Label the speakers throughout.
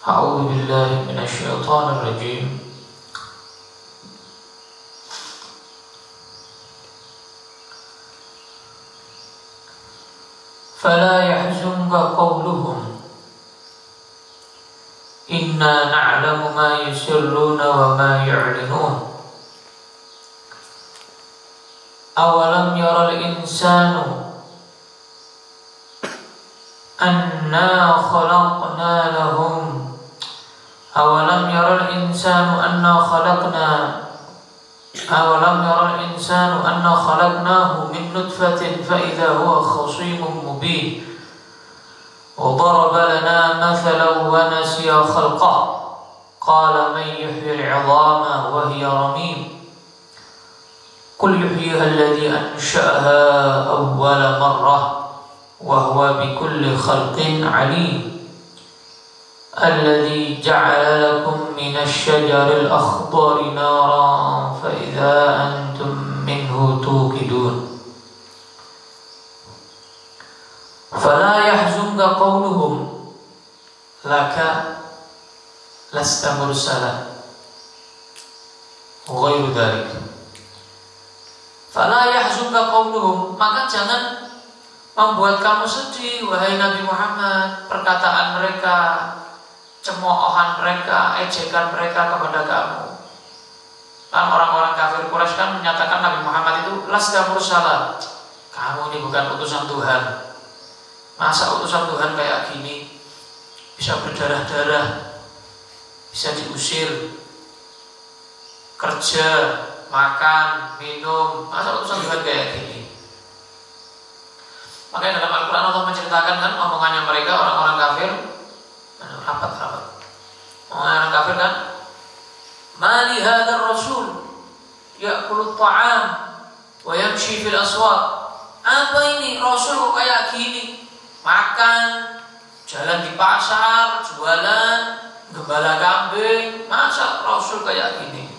Speaker 1: A'udzu billahi minasyaitonir rajim. Fala yahzunka qawluhum inna na'lamu ma yusirruna wa ma yu'linun. Awalam yaral insanu anna khalaqna lahum Awalam yaral insanu anna khalaqnahu min nutfatin fa idza huwa khasimun mubin. Wa daraba lana mathalan wa nasiya khalqah. Qala man yuhyi al-'idhama wa hiya ramim. Qul yuhyiha alladhi ansha'aha awwala marrah wa huwa bikulli khalqin 'alim. الذي جعل لكم من الشجر الأخضر نارا فإذا أنتم منه توقدون فلا يحزنك قولهم لك لست مرسلا وغير ذلك. فلا يحزنك قولهم, maka jangan membuat kamu sedih wahai Nabi Muhammad perkataan mereka, cemoohan mereka, ejekan mereka kepada kamu. Kan orang-orang kafir Quraisy kan menyatakan Nabi Muhammad itu lasta mursala, kamu ini bukan utusan Tuhan. Masa utusan Tuhan kayak gini bisa berdarah-darah, bisa diusir, kerja, makan, minum, masa utusan Tuhan kayak gini. Makanya dalam Al-Quran Allah menceritakan kan omongannya mereka, orang-orang kafir. Rapat. Orang kafir kan, mali hadzal rasul ya'kulu ta'am wa yamshi fil aswaq. Apa ini rasul kok kayak gini? Makan, jalan di pasar, jualan, gembala kambing. Masa rasul kayak gini?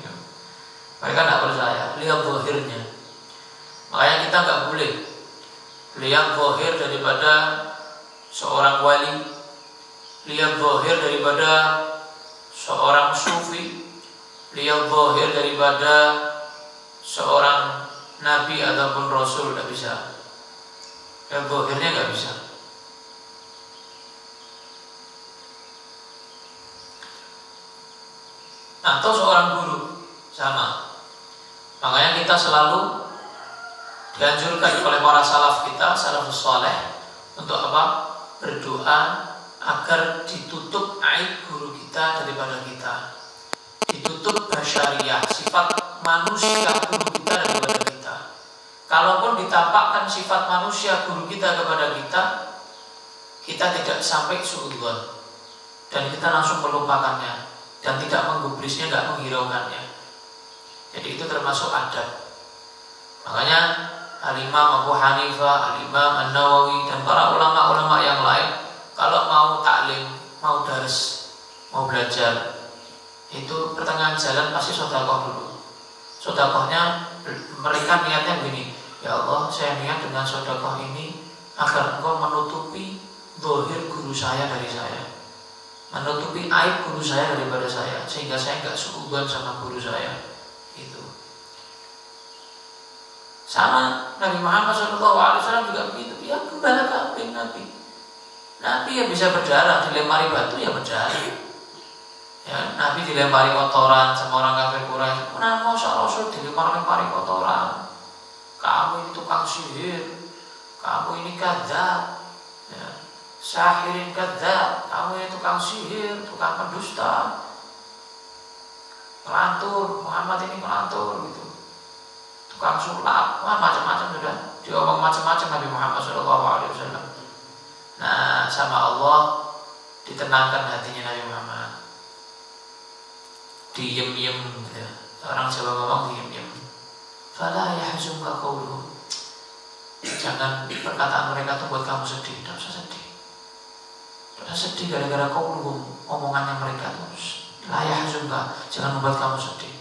Speaker 1: Mereka tidak percaya, lihat zahirnya. Makanya kita nggak boleh lihat zahir daripada seorang wali, lihat zahir daripada seorang sufi, lihat zahir daripada seorang nabi ataupun rasul, tidak bisa. Lihat zahirnya tidak bisa. Atau seorang guru sama. Makanya kita selalu dianjurkan oleh para salaf kita, salafus saleh, untuk apa? Berdoa agar ditutup aib guru kita daripada kita, ditutup basyariah, sifat manusia guru kita daripada kita. Kalaupun ditampakkan sifat manusia guru kita kepada kita, kita tidak sampai suudzon dan kita langsung melupakannya dan tidak menggubrisnya, tidak menghiraukannya. Jadi itu termasuk adab. Makanya Al-Imam Abu Hanifah, Al-Imam An-Nawawi dan para ulama-ulama yang lain, kalau mau taklim, mau dars, mau belajar, itu pertengahan jalan pasti sedekah dulu. Sedekahnya mereka niatnya begini, ya Allah, saya niat dengan sedekah ini agar Engkau menutupi zahir guru saya dari saya, menutupi aib guru saya daripada saya, sehingga saya enggak suudzon sama guru saya. Itu sama Nabi Muhammad SAW juga begitu. Dia gembala kambing Nabi yang bisa berdarah, dilempari batu ya berdarah. Ya, Nabi dilempari kotoran sama orang kafir Quraisy. Kenapa Rasul dilempari kotoran? Kamu ini tukang sihir, kamu ini kadzab, ya. Sahirin kadzab, kamu ini tukang sihir, tukang pendusta, kelantur, Muhammad ini kelantur gitu. Tukang sulap, macam-macam sudah diomong macam-macam Nabi Muhammad SAW. Nah, sama Allah ditenangkan hatinya Nabi Muhammad. Diem-diem gitu. Orang Jawa ngomong diem-diem. Fala yahzunka qawluhum. Jangan perkataan mereka itu buat kamu sedih. Tidak usah sedih. Tidak usah sedih gara-gara qawluhum, omongannya mereka terus. La yahzunka, jangan membuat kamu sedih.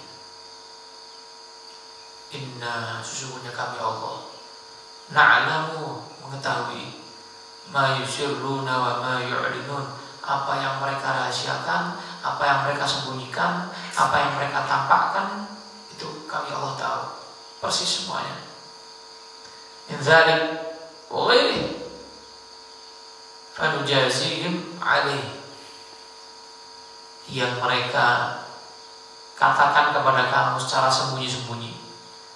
Speaker 1: Inna, sesungguhnya kami Allah, na'lamu, mengetahui, ma yusirruna wa ma yu'linun, apa yang mereka rahasiakan, apa yang mereka sembunyikan, apa yang mereka tampakkan, itu kami Allah tahu persis semuanya. Min dzalik wa ghairihi fanujazihim alaihi, yang mereka katakan kepada kamu secara sembunyi-sembunyi,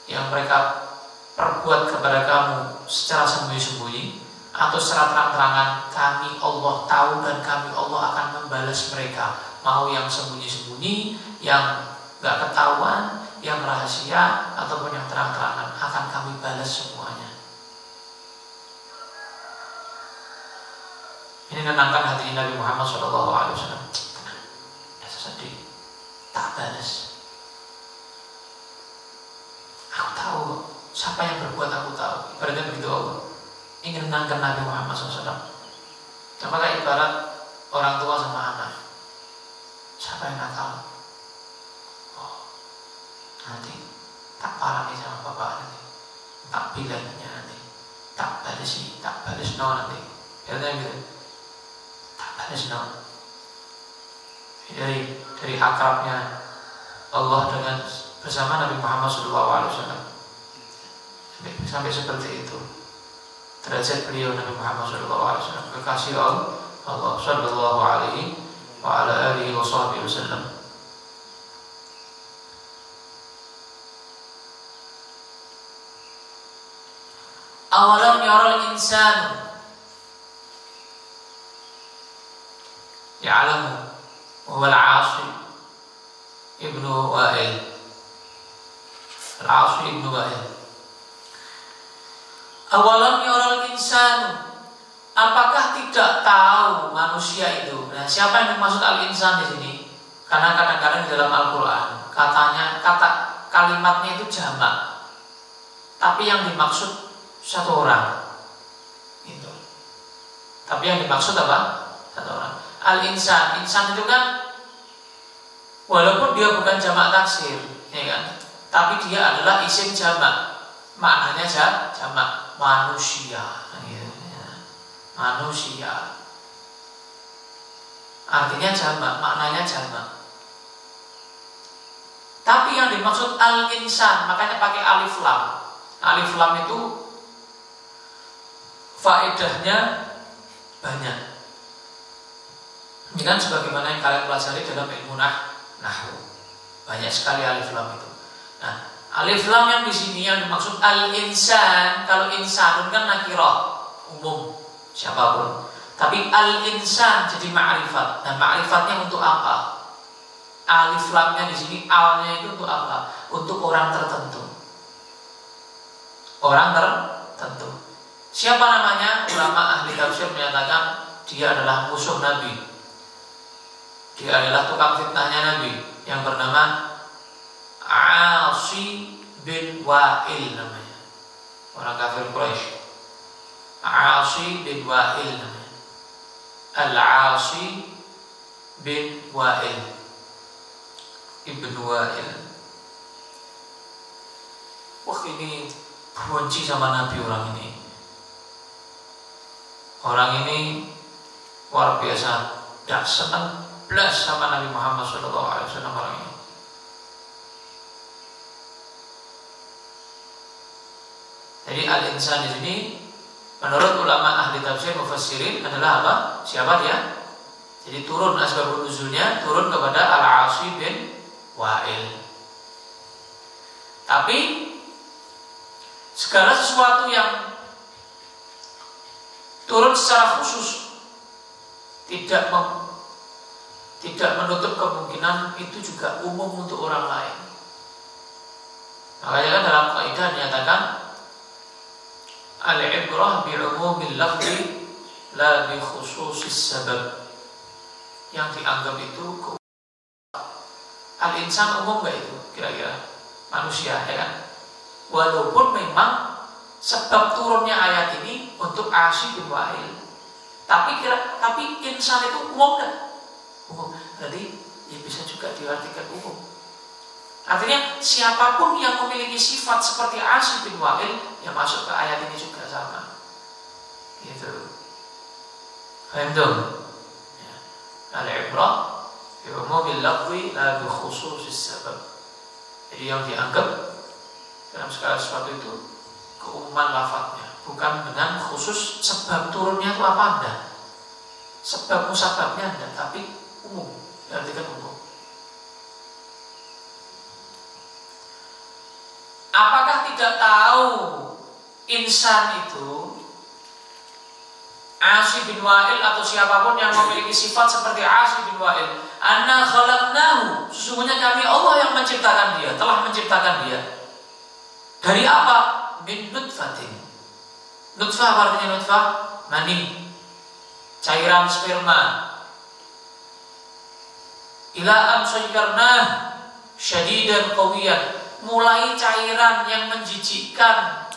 Speaker 1: yang mereka perbuat kepada kamu secara sembunyi-sembunyi atau secara terang-terangan, kami Allah tahu dan kami Allah akan membalas mereka. Mau yang sembunyi-sembunyi, yang gak ketahuan, yang rahasia ataupun yang terang-terangan, akan kami balas semuanya. Ini menenangkan hati Nabi Muhammad SAW. Rasa sedih, tak balas. Aku tahu siapa yang berbuat, aku tahu. Ibaratnya begitu Allah ingin menenangkan Nabi Muhammad SAW. Apakah ibarat orang tua sama anak? Siapa yang nakal? Oh, nanti tak parahi sama bapak nanti, tak bilangnya nanti, tak balas no nanti. Ibaratnya gitu, tak balas no. Dari akrabnya Allah dengan bersama Nabi Muhammad SAW sampai seperti itu derajat beliau Nabi Muhammad SAW, kekasih Allah Sallallahu Alaihi wa ala alihi wa sahbihi wasallam. Awalam yaral insanu ya'lamu wa al-'Ashi ibnu Wa'il. Al-'Ashi ibnu Wa'il. Awalam yaral insanu, apakah tidak tahu manusia itu? Nah, siapa yang dimaksud al-insan di sini? Karena kadang-kadang di dalam Al-Qur'an kata kalimatnya itu jamak, tapi yang dimaksud satu orang. Gitu. Tapi yang dimaksud apa? Satu orang. Al-insan, insan itu kan walaupun dia bukan jamak taksir, ya kan? Tapi dia adalah isim jamak. Maknanya jamak, manusia, ya. Manusia. Artinya jamak, maknanya jamak. Tapi yang dimaksud al-insan, makanya pakai alif lam. Alif lam itu faedahnya banyak. Ini kan sebagaimana yang kalian pelajari dalam ilmu nahwu. Banyak sekali alif lam itu. Nah, alif lam yang di sini yang dimaksud al-insan, kalau insanun kan nakirah, umum, siapapun. Tapi al-insan jadi ma'rifat. Dan ma'rifatnya untuk apa? Alif lamnya di sini, alnya itu untuk apa? Untuk orang tertentu. Orang tertentu. Siapa namanya? Ulama ahli tafsir menyatakan dia adalah musuh Nabi. Dia adalah tukang fitnahnya Nabi yang bernama Ashi bin Wa'il namanya. Orang kafir Quraisy. Ashi bin Wa'il namanya. Al-Ashi bin Wa'il Ibnu Wa'il. Wah, ini benci sama Nabi orang ini. Orang ini luar biasa, tidak senang belas sama Nabi Muhammad SAW orang ini. Jadi al-insan di sini menurut ulama ahli tafsir mufassirin adalah apa? Siapa dia? Jadi turun asbabun nuzulnya turun kepada Al-Ashi bin Wa'il. Tapi segala sesuatu yang turun secara khusus tidak menutup kemungkinan itu juga umum untuk orang lain. Makanya kan dalam kaidah dinyatakan al-ibrah bi umumil lafzi la bi khususis sabab. Yang dianggap itu al-insan umum gak itu kira-kira manusia, ya kan? Walaupun memang sebab turunnya ayat ini untuk Ashi bin Wa'il, tapi insan itu umum gak? Umum. Berarti ya bisa juga diartikan umum. Artinya siapapun yang memiliki sifat seperti Ashi bin Wa'il yang masuk ke ayat ini juga sama. Gitu. Paham dong? Ya. Al-ibrah bi umumil lafzi la bi khususis sabab. Jadi yang dianggap dalam segala sesuatu itu keumuman lafadznya, bukan dengan khusus sebab turunnya itu apa enggak. Sebab musababnya enggak, tapi umum, diartikan umum. Apakah tidak tahu insan itu Asi bin Wa'il atau siapapun yang memiliki sifat seperti Asi bin Wa'il, anna khalaqnahu, sesungguhnya kami Allah yang menciptakan dia, telah menciptakan dia. Dari apa? Min nutfatin. Nutfah artinya nutfah mani, cairan sperma. Ila an saykarnah syadidan qawiyan, mulai cairan yang menjijikkan,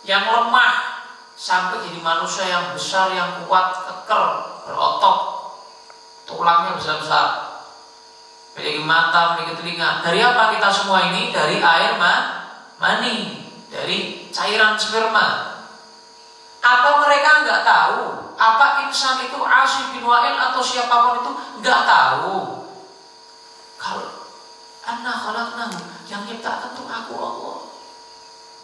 Speaker 1: yang lemah, sampai jadi manusia yang besar, yang kuat, keker, berotot, tulangnya besar-besar, memiliki mata, memiliki telinga. Dari apa kita semua ini? Dari air mani, dari cairan sperma. Apa mereka nggak tahu? Apa insan itu Asi bin Wa'il atau siapapun itu nggak tahu? Kalau anna khalaqnahu, yang ciptakan itu aku Allah.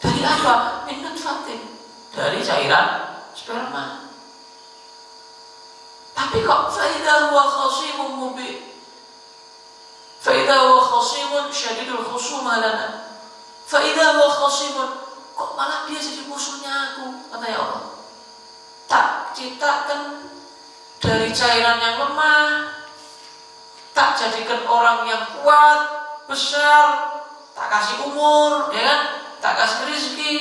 Speaker 1: Dari apa? Min nutfatin, dari cairan sperma. Tapi kok faida huwa khasimun mubin, faida huwa khasimun syadidul khusumah lana, faida huwa khasimun, kok malah dia jadi musuhnya aku, katanya Allah. Tak ciptakan dari cairan yang lemah, tak jadikan orang yang kuat, besar, tak kasih umur, ya kan? Tak kasih rezeki,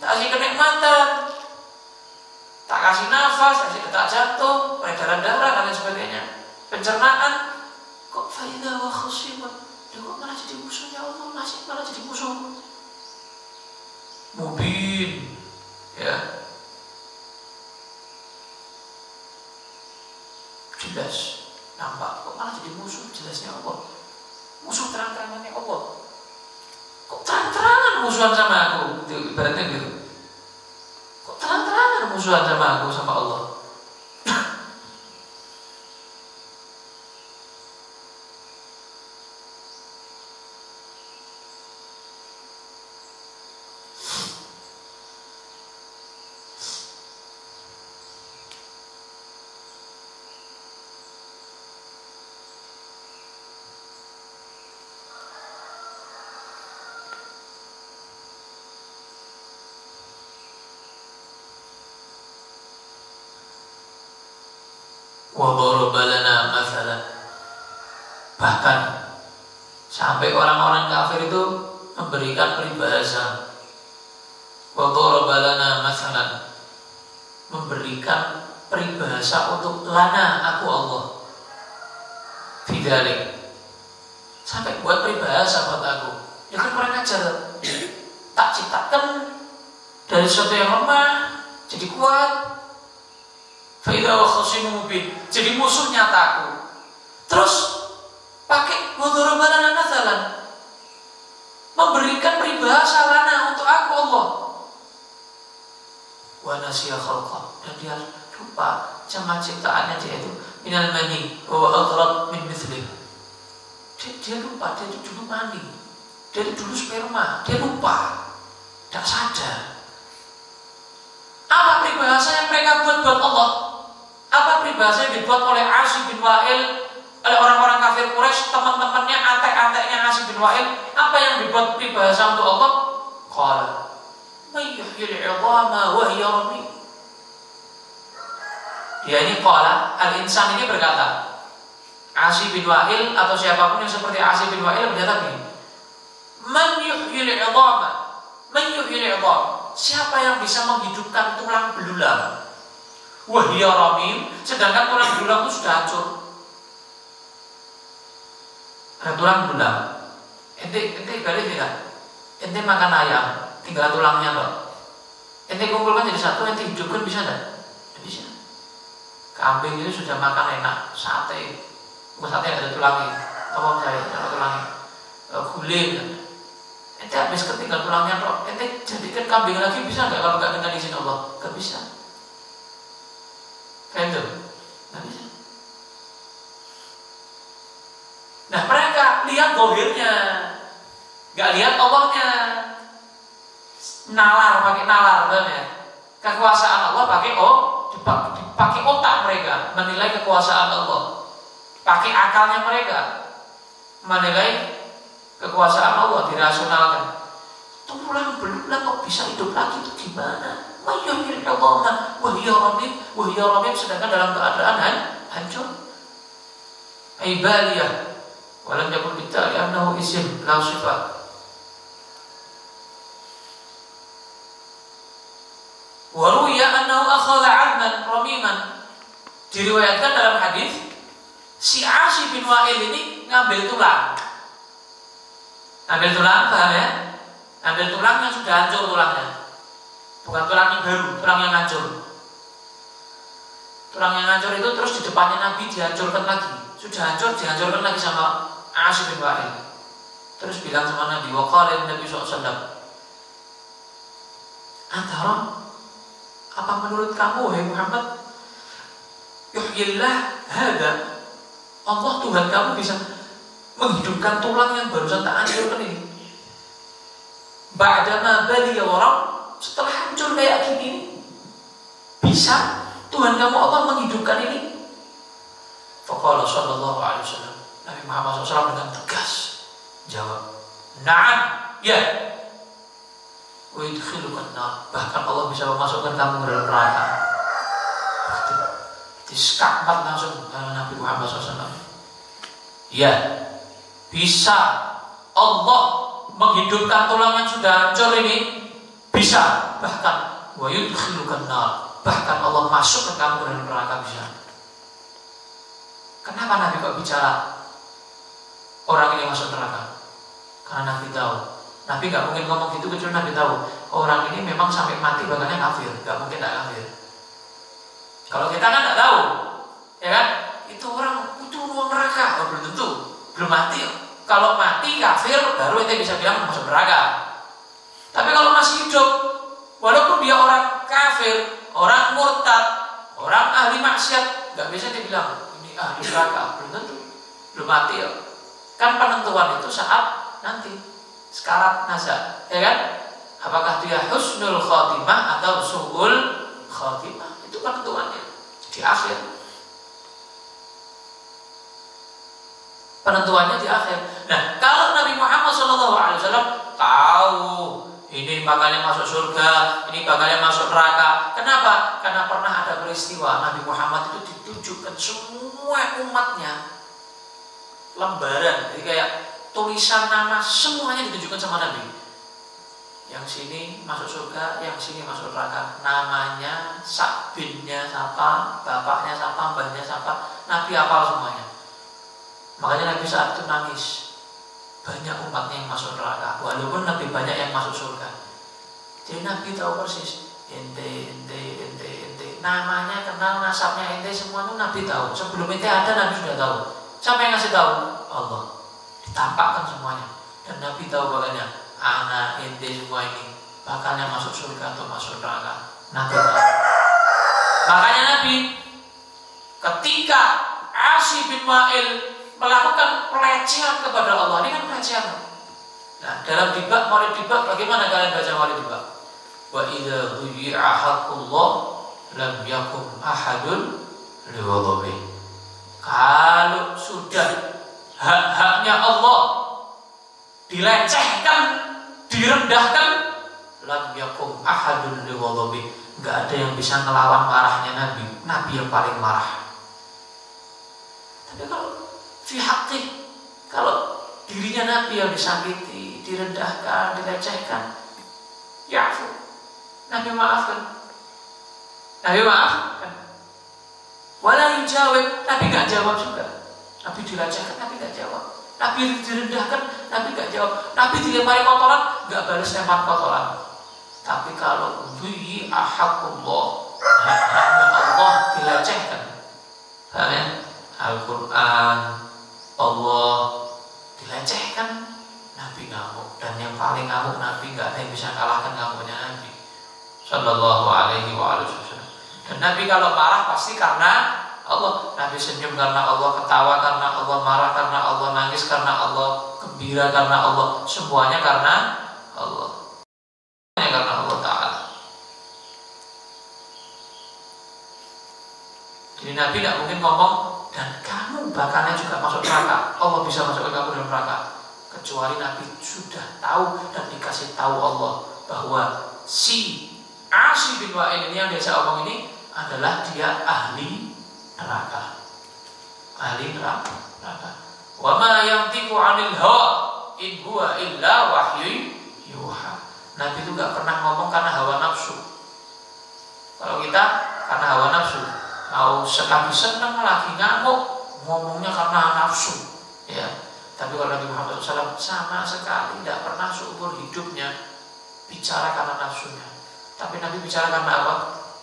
Speaker 1: tak kasih kenikmatan, tak kasih nafas, kasih detak jantung, peredaran darah dan lain sebagainya, pencernaan. Kok faida wa khasimun, dia kok malah jadi musuhnya Allah, masih malah jadi musuh mubin, ya, jelas, nampak. Kok malah jadi musuh jelasnya Allah, musuh terang-terangannya Allah. Kok terang-terangan musuhan sama aku, itu ibaratnya gitu. Kok terang-terangan musuhan sama aku, sama Allah. Wa daraba lana mathalan, bahkan sampai orang-orang kafir itu memberikan peribahasa. Wa daraba lana mathalan, memberikan peribahasa untuk lana, aku Allah. Fidzalik, sampai buat peribahasa buat aku. Ya kan kurang ajar, tak ciptakan dari sesuatu yang lemah jadi kuat. Faida wa khasimun mubin, jadi musuh nyataku. Terus pakai wadharaba lana mathalan, memberikan peribahasa lana untuk aku Allah. Wa nasiya khalqah, dan dia lupa sama ciptaannya dia itu. Minal mani wa aghraq min mithlih, dia lupa dia itu dulu mani, dia itu dulu sperma, dia lupa, tidak sadar. Apa peribahasa yang mereka buat Allah? Apa peribahasa yang dibuat oleh Asi bin Wa'il, oleh orang-orang kafir Quraisy, teman-temannya, antek-anteknya Asi bin Wa'il? Apa yang dibuat peribahasa untuk Allah? Qala may yuhyil 'idhama wa hiya ramim. Dia ini qala, al-insan ini berkata, Asi bin Wa'il atau siapapun yang seperti Asi bin Wa'il berkata begini, man yuhyil 'idhama, man yuhyil 'idham, siapa yang bisa menghidupkan tulang belulang? Wahia ramim, sedangkan tulang belulang itu sudah hancur. Ada tulang belulang, ente balik tidak? Ente makan ayam, tinggal tulangnya loh. Ente kumpulkan jadi satu, ente hidupkan bisa tidak? Tidak bisa. Kambing itu sudah makan enak, sate, bukan sate ada tulangnya. Kamu saya ada tulangnya, guling. Ente habis ketinggal tulangnya loh. Ente jadikan kambing lagi bisa nggak kalau nggak dengan izin Allah? Nggak bisa. Random, nggak bisa. dohirnya, nggak lihat Allahnya. Nalar, pakai nalar, ya. Kekuasaan Allah dipakai otak mereka menilai kekuasaan Allah, pakai akalnya mereka menilai kekuasaan Allah, dirasionalkan. Tulang belulang kok bisa hidup lagi itu gimana? Wahyuhir Allah, wahyuramim, sedangkan dalam keadaan hancur. Ibadiyah, walam yakun bitta'li annahu isim la sifat. Waruya annahu akhadha 'adman ramiman. Diriwayatkan dalam hadis si Asyib bin Wa'il ini ngambil tulang. Ambil tulang, paham ya? Ambil tulang yang sudah hancur tulangnya. Bukan tulang yang baru, tulang yang hancur. Tulang yang hancur itu terus di depannya Nabi dihancurkan lagi. Sudah hancur, dihancurkan lagi sama Asyib bin Wa'il. Terus bilang sama Nabi, wa qala Nabi SAW, "Antara, apa menurut kamu wahai Muhammad, yuhyillah hada, Allah Tuhan kamu bisa menghidupkan tulang yang barusan tak hancurkan ini? Ba'dama baliya warab, setelah hancur kayak gini, bisa Tuhan kamu Allah menghidupkan ini?" Faqala sallallahu alaihi wasallam, Nabi Muhammad SAW dengan tegas jawab, "Na'am, ya. Wa yudkhilukan nar, bahkan Allah bisa memasukkan kamu ke dalam neraka." Diskakmat langsung Nabi Muhammad SAW. Ya, bisa Allah menghidupkan tulang yang sudah hancur ini, bisa. Bahkan wa yudkhilukan nar, bahkan Allah masukkan kamu ke dalam neraka, bisa. Kenapa Nabi kok bicara orang ini masuk neraka? Karena Nabi tahu. Nabi gak mungkin ngomong gitu kecuali Nabi tahu orang ini memang sampai mati bakalnya kafir. Gak mungkin gak kafir. Kalau kita kan gak tahu, ya kan? Itu orang itu ruang neraka, belum tentu, belum mati. Kalau mati kafir baru kita bisa bilang masuk neraka. Tapi kalau masih hidup, walaupun dia orang kafir, orang murtad, orang ahli maksiat, gak bisa dibilang ini ahli neraka, belum tentu, belum mati ya. Kan penentuan itu saat nanti sekarat nazar, ya kan? Apakah dia husnul khotimah atau su'ul khotimah? Itu penentuannya di akhir. Penentuannya di akhir. Nah, kalau Nabi Muhammad SAW tahu ini bakalnya masuk surga, ini bakalnya masuk neraka. Kenapa? Karena pernah ada peristiwa Nabi Muhammad itu ditunjukkan semua umatnya lembaran, jadi kayak tulisan nama semuanya ditunjukkan sama Nabi. Yang sini masuk surga, yang sini masuk neraka. Namanya, sakbinnya siapa, bapaknya siapa, mbahnya siapa, Nabi hafal semuanya. Makanya Nabi saat itu nangis. Banyak umatnya yang masuk neraka, walaupun Nabi banyak yang masuk surga. Jadi Nabi tahu persis. Ente. Namanya kenal, nasabnya ente, semua itu Nabi tahu. Sebelum ente ada Nabi sudah tahu. Siapa yang ngasih tahu? Allah. Ditampakkan semuanya. Dan Nabi tahu bakalnya anak ente semua ini bakalnya masuk surga atau masuk neraka. Nabi tahu. Makanya Nabi ketika Asyib bin Wa'il melakukan pelecehan kepada Allah, ini kan pelecehan. Nah, dalam dibak, maulid dibak, bagaimana kalian baca maulid dibak? Wa idza dhuyi'a haqqullah lam yakum ahadun liwadhabi. Kalau sudah hak-haknya Allah dilecehkan, direndahkan, lam yakum ahadun liwadhabi, enggak ada yang bisa ngelawan marahnya Nabi. Nabi yang paling marah. Tapi kalau fi haqqih, kalau dirinya Nabi yang disakiti, direndahkan, dilecehkan, ya'fu, Nabi maafkan. Nabi maafkan. Wala yujawab, Nabi gak jawab juga. Nabi dilecehkan, Nabi gak jawab. Nabi direndahkan, Nabi gak jawab. Nabi dilempari kotoran, gak balas lempar kotoran. Tapi kalau dhuyi'a haqqullah, hak-haknya Allah dilecehkan, paham ya? Al-Quran, Allah dilecehkan, Nabi ngamuk. Dan yang paling ngamuk Nabi, gak ada yang bisa kalahkan ngamuknya Nabi Sallallahu alaihi wa sallam. Dan Nabi kalau marah pasti karena Allah. Nabi senyum karena Allah, ketawa karena Allah, marah karena Allah, nangis karena Allah, gembira karena Allah, semuanya karena Allah. Karena Allah Ta'ala. Jadi Nabi tidak mungkin ngomong dan kamu bakalnya juga masuk neraka, Allah bisa masukkan kamu dalam neraka, kecuali Nabi sudah tahu dan dikasih tahu Allah bahwa si Asi bin Wa'il ini yang dia omong ini adalah dia ahli neraka. Ahli neraka. Wa ma yantiqu 'anil hawa in huwa illa wahyu yuha. Nabi itu enggak pernah ngomong karena hawa nafsu. Kalau kita karena hawa nafsu, mau sekali senang lagi ngamuk, ngomongnya karena nafsu, ya. Tapi kalau Nabi Muhammad SAW sama sekali tidak pernah seumur hidupnya bicara karena nafsunya. Tapi Nabi bicara karena apa?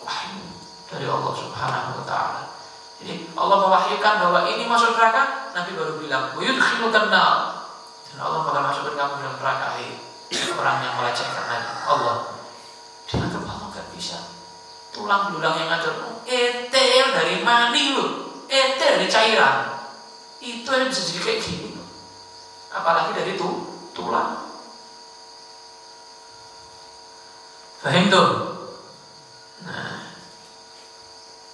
Speaker 1: Wahyu dari Allah Subhanahu wa Ta'ala. Jadi Allah mewahyukan bahwa ini masuk neraka, Nabi baru bilang, "Yudkhilukan nar." Dan Allah bakal masukkan kamu dalam neraka, orang yang melecehkan Nabi. Allah. Dianggap Allah gak bisa. Tulang belulang yang ngajar, ente dari mani lu, ente dari cairan. Itu yang bisa jadi kayak gini. Apalagi dari tulang. Fahim tuh?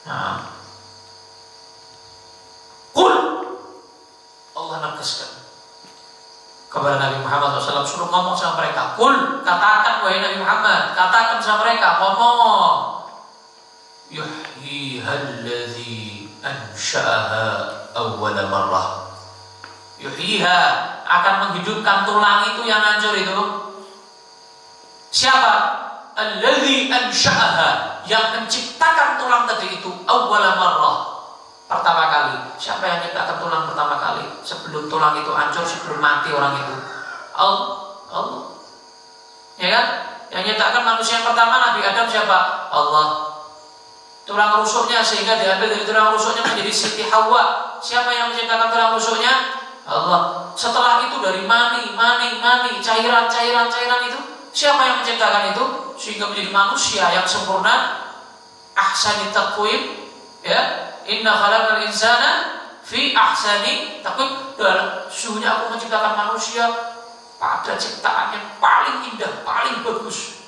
Speaker 1: Nah. Qul, Allah negaskan kepada Nabi Muhammad SAW, suruh ngomong sama mereka. Qul, katakan wahai Nabi Muhammad, katakan sama mereka, ngomong. Yuhyihalladzi ansha'aha awwala marrah. Yuhyiha, akan menghidupkan tulang itu yang hancur itu. Siapa? Alladzi ansha'aha, yang menciptakan tulang tadi itu awwala marrah, pertama kali. Siapa yang menciptakan tulang pertama kali? Sebelum tulang itu hancur, sebelum mati orang itu, Allah. Ya kan? Yang menciptakan manusia yang pertama Nabi Adam siapa? Allah. Tulang rusuknya sehingga diambil dari tulang rusuknya menjadi Siti Hawa. Siapa yang menciptakan tulang rusuknya? Allah. Setelah itu dari mani, cairan itu, siapa yang menciptakan itu sehingga menjadi manusia yang sempurna? Ahsani taqwim, ya. Inna khalaqal insana fi ahsani taqwim. Dalam sungguhnya aku menciptakan manusia pada ciptaan yang paling indah, paling bagus.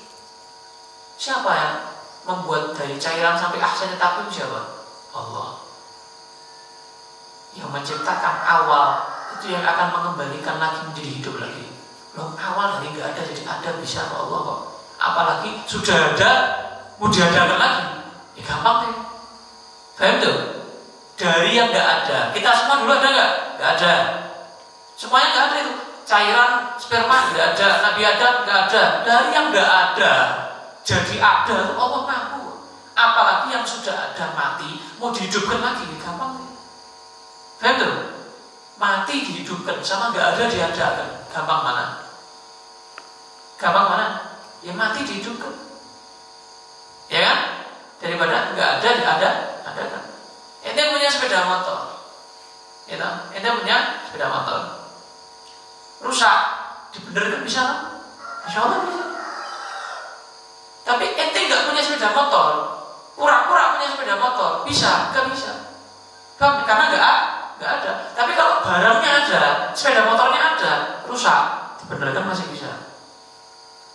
Speaker 1: Siapa yang membuat dari cairan sampai ahsani taqwim? Siapa? Allah. Yang menciptakan awal itu yang akan mengembalikan lagi menjadi hidup lagi. Loh, awal dari nggak ada jadi ada, bisa kok Allah kok. Apalagi sudah ada mau diadakan lagi, ya gampang deh. Paham tuh? Dari yang nggak ada, kita semua dulu ada nggak? Nggak ada. Semuanya nggak ada itu. Cairan sperma nggak ada, Nabi Adam nggak ada. Dari yang nggak ada jadi ada, Allah mampu. Apalagi yang sudah ada mati mau dihidupkan lagi, ya gampang deh. Paham tuh? Mati dihidupkan sama nggak ada diadakan, gampang mana? Gampang mana? Ya mati dihidupkan, ya kan? Daripada nggak ada diadakan. Ente punya sepeda motor, ya kan? Ente punya sepeda motor, rusak, dibenerkan bisa kan? Insya Allah bisa. Tapi ente nggak punya sepeda motor, pura-pura punya sepeda motor, bisa? Nggak bisa. Karena nggak ada. Tapi kalau barangnya ada, sepeda motornya ada, rusak, dibenerkan masih bisa.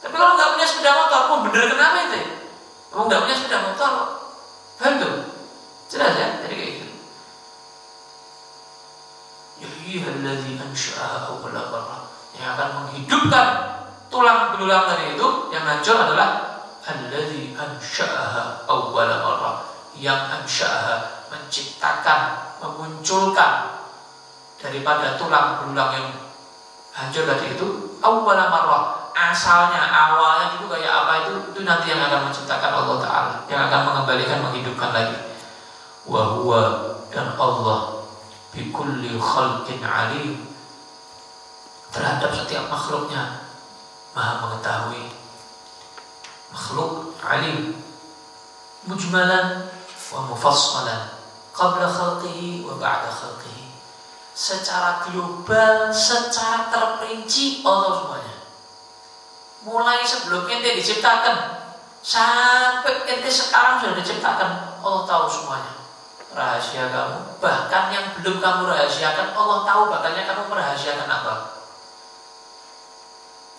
Speaker 1: Tapi kalau nggak punya sepeda motor, mau benerkan apa itu? Mau nggak punya sepeda motor, paham tuh? Jelas ya? Jadi kayak gitu. Yuhyihalladzi ansha'aha awwala marrah, yang akan menghidupkan tulang belulang tadi itu yang hancur adalah alladzi ansha'aha awwala marrah, yang ansha'aha menciptakan, memunculkan daripada tulang belulang yang hancur tadi itu awwala marrah, asalnya, awalnya itu kayak apa itu nanti yang akan menciptakan Allah Ta'ala, yang akan mengembalikan, menghidupkan lagi. Wa huwa, dan Allah bikulli khalqin alim, terhadap setiap makhluknya maha mengetahui. Makhluk alim, mujmalan wa mufassalan, qabla khalqihi wa ba'da khalqihi. Secara global, secara terperinci Allah semuanya. Mulai sebelum ente diciptakan sampai ente sekarang sudah diciptakan, Allah tahu semuanya. rahasia kamu. Bahkan yang belum kamu rahasiakan, Allah tahu bakalnya kamu merahasiakan apa.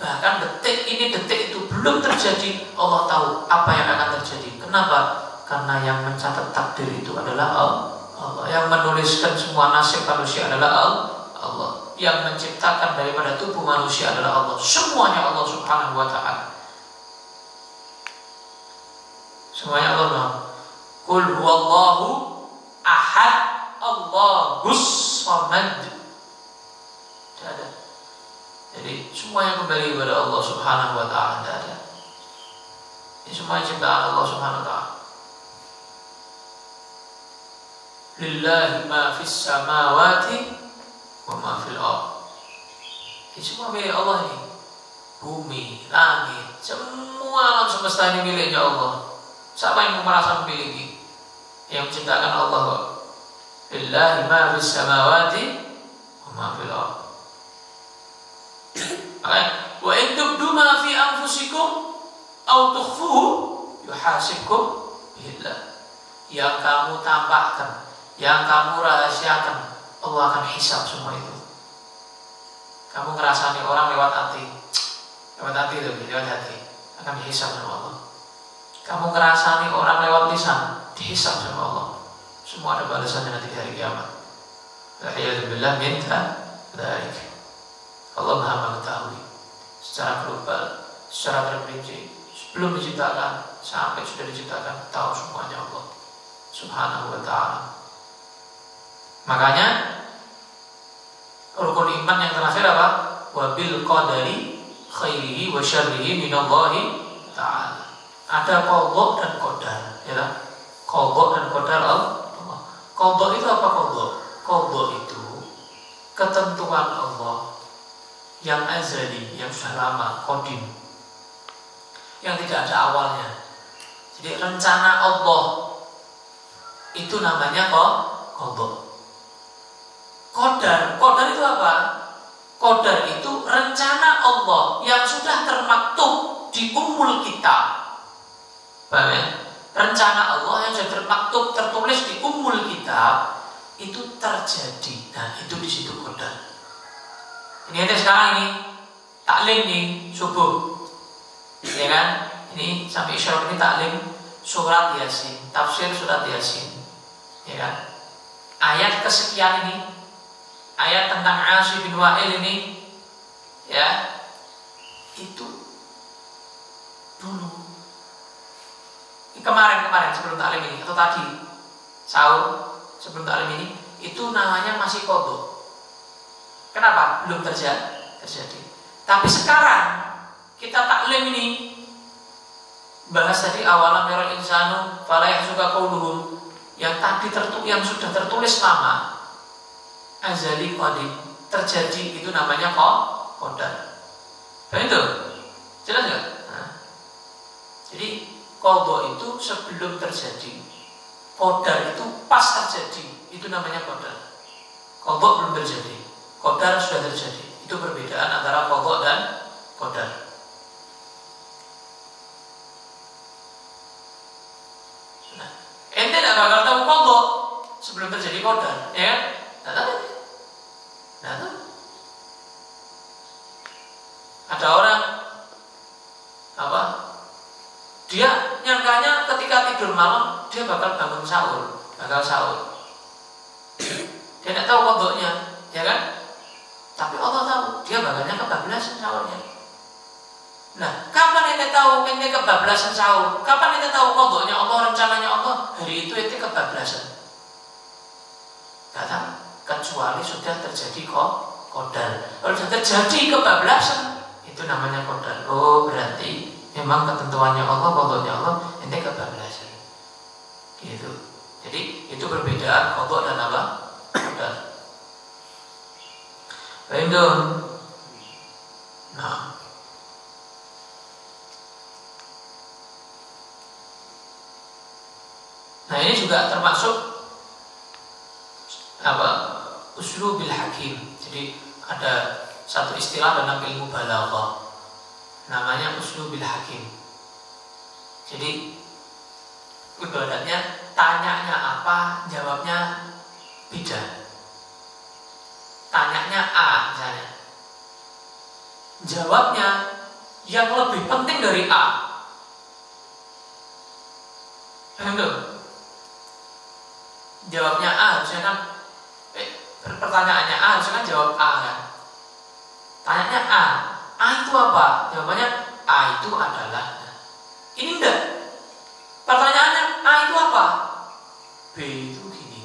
Speaker 1: Bahkan detik ini, detik itu belum terjadi, Allah tahu apa yang akan terjadi. Kenapa? Karena yang mencatat takdir itu adalah Allah. Yang menuliskan semua nasib manusia adalah Allah. Yang menciptakan daripada tubuh manusia adalah Allah. Semuanya Allah Subhanahu wa ta'ala. Semuanya Allah. Qul huwallahu ahad, Allahus samad. Tidak ada. Jadi semuanya kembali kepada Allah Subhanahu wa ta'ala. Tidak ada. Ini semua ciptaan Allah Subhanahu wa ta'ala. Lillahi ma fis samawati wa ma fil ardh. Ini semua milik Allah ini. Bumi, langit, semua alam semesta ini miliknya Allah. Siapa yang merasa memiliki? Yang menciptakan Allah kok. Lillahi ma fis samawati wa ma fil ardh. Wa in tubdu ma fi anfusikum aw tukhfuhu yuhasibkum billah. Yang kamu tampakkan, yang kamu rahasiakan, Allah akan hisab semua itu. Kamu ngerasani orang lewat hati itu, lewat hati akan dihisab sama Allah. Kamu ngerasani orang lewat lisan, dihisab sama Allah. Semua ada balasannya nanti di hari kiamat. Alhamdulillah minta baik. Allah Maha mengetahui secara global, secara terperinci, sebelum diciptakan sampai sudah diciptakan, tahu semuanya Allah Subhanahu wa ta'ala. Makanya rukun iman yang terakhir apa? Wa bil qadari khairihi wa syarrihi minallahi ta'ala. Ada qadha dan qadar, ya kan? Qadha dan qadar Allah. Qadha itu apa qadha? Qadha itu ketentuan Allah yang azali, yang sudah lama, qadim, yang tidak ada awalnya. Jadi rencana Allah itu namanya qadha. Qadar itu apa? Qadar itu rencana Allah yang sudah termaktub di Ummul Kitab. Paham ya? Rencana Allah yang sudah termaktub, tertulis di Ummul Kitab itu terjadi. Nah, itu di situ qadar. Ini ada sekarang ini taklim nih subuh, ya kan? Ini sampai isya ini taklim surat Yasin, tafsir surat Yasin, ya kan? Ayat kesekian ini, ayat tentang Asyib bin Wa'il ini, ya, itu dulu, kemarin sebelum taklim ini atau tadi sahur sebelum taklim ini, itu namanya masih qadha. Kenapa? Belum terjadi. Tapi sekarang kita taklim ini bahas tadi awalam yaral insanu fala yahzuka qauluhum, yang tadi yang sudah tertulis lama, azali qadim, terjadi, itu namanya qadar. Baik itu? Jelas enggak? Nah. Jadi qadha itu sebelum terjadi, qadar itu pas terjadi, itu namanya qadar. Qadha belum terjadi, qadar sudah terjadi. Itu perbedaan antara qadha dan qadar. Nah, ente tidak bakal tahu qadha sebelum terjadi qadar, ya kan? Tidak tahu. Ada orang apa? Dia nyangkanya ketika tidur malam dia bakal bangun sahur, Dia tidak tahu qadhanya, ya kan? Tapi Allah tahu dia bakalnya kebablasan sahurnya. Nah, kapan ente tahu ente kebablasan sahur? Kapan ente tahu qadhanya Allah, rencananya Allah? Hari itu ente kebablasan. Tidak tahu, kecuali sudah terjadi qadar. Kalau sudah terjadi kebablasan, itu namanya qadar. Oh, berarti memang ketentuannya Allah, qadhanya Allah, ente kebablasan. Gitu. Jadi itu perbedaan qadha dan apa? Qadar. Baik dong. Nah, ini juga termasuk apa? Uslubil hakim. Jadi ada satu istilah dalam ilmu balaghah, namanya uslubil hakim. Jadi ibaratnya tanyanya apa, jawabnya beda. Tanyanya A misalnya, jawabnya yang lebih penting dari A. Jawabnya A harusnya kan, pertanyaannya A harusnya kan jawab A kan. Tanyanya A itu apa? Jawabannya A itu adalah. Ini enggak. Pertanyaannya A itu apa? B itu gini.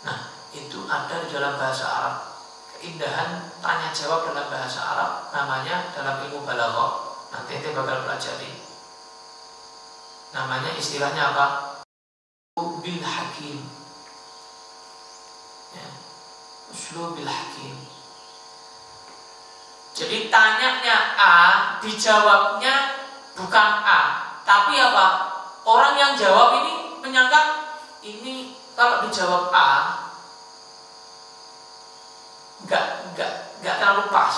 Speaker 1: Nah, itu ada di dalam bahasa Arab. Keindahan tanya jawab dalam bahasa Arab namanya dalam ilmu balaghah. Nanti kita bakal pelajari. Namanya istilahnya apa? Bil hakim. Ya. Uslubil hakim. Jadi tanyanya A, dijawabnya bukan A, tapi apa? Orang yang jawab ini menyangka ini kalau dijawab A nggak terlalu pas.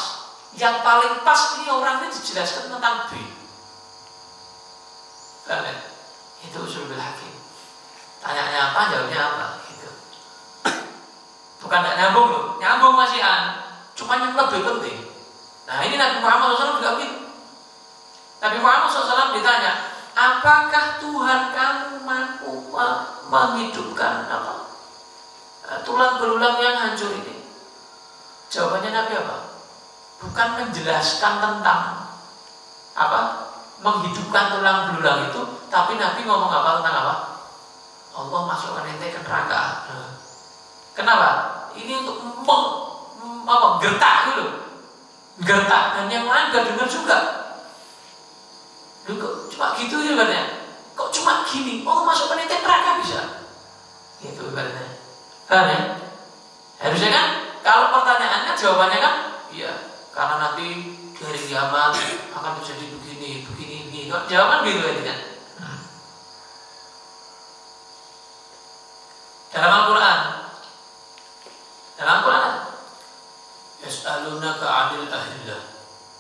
Speaker 1: Yang paling pas ini orangnya dijelaskan tentang B. Itu uslubil hakim. Tanyanya apa, jawabnya apa, gitu. Bukan nggak nyambung loh, nyambung masih cuma yang lebih penting. Nah ini Nabi Muhammad SAW juga begitu. Nabi Muhammad SAW ditanya, apakah Tuhan kamu mampu menghidupkan tulang belulang yang hancur ini? Jawabannya Nabi apa? Bukan menjelaskan tentang menghidupkan tulang belulang itu, tapi Nabi ngomong apa tentang apa? Allah masukkan ente ke neraka. Kenapa? Ini untuk gertak gitu. Gertak, dan yang lain gak dengar juga. Lu kok cuma gitu ya katanya? Kok cuma gini? Oh masukkan ente neraka bisa? Gitu katanya. Kan ya? Harusnya kan kalau pertanyaannya jawabannya kan iya, karena nanti dari kiamat akan terjadi begini. Jawaban gitu kan? Dalam Al-Quran yas'alunaka 'anil ahillah,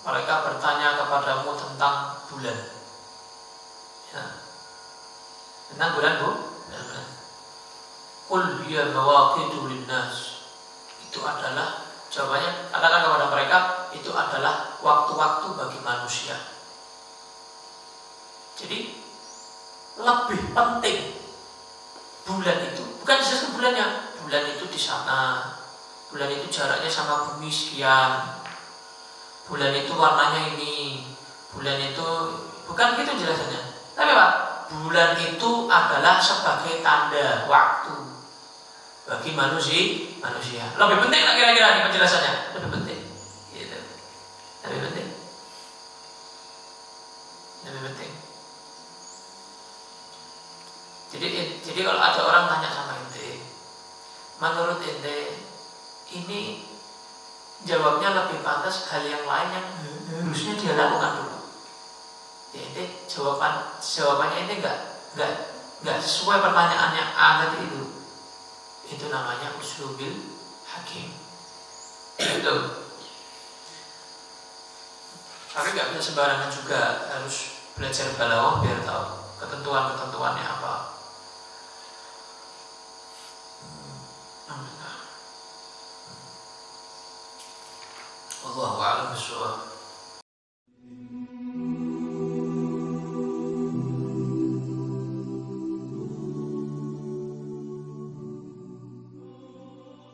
Speaker 1: mereka bertanya kepadamu tentang bulan. Ya. Tentang bulan bu? Qul hiya mawaqitu linnas. Itu adalah jawabannya, katakan kepada mereka itu adalah waktu-waktu bagi manusia. Jadi lebih penting bulan itu bukan sesuatu bulannya. Bulan itu di sana. Bulan itu jaraknya sama bumi sekian. Bulan itu warnanya ini. Bulan itu bukan gitu jelasannya. Tapi Pak, bulan itu adalah sebagai tanda waktu bagi manusia. Lebih penting lah kira-kira nih penjelasannya. Lebih penting. Gitu. Lebih penting. Lebih penting. Jadi kalau ada orang tanya sama ente, menurut ente ini jawabnya lebih pantas hal yang lain yang harusnya dia lakukan dulu. Ya, ente jawabannya ente nggak sesuai pertanyaannya A tadi itu. Itu namanya uslubil hakim. Itu. Tapi nggak bisa sembarangan juga, harus belajar balaghah biar tahu ketentuan-ketentuannya apa. Wallahu a'lam bishawab.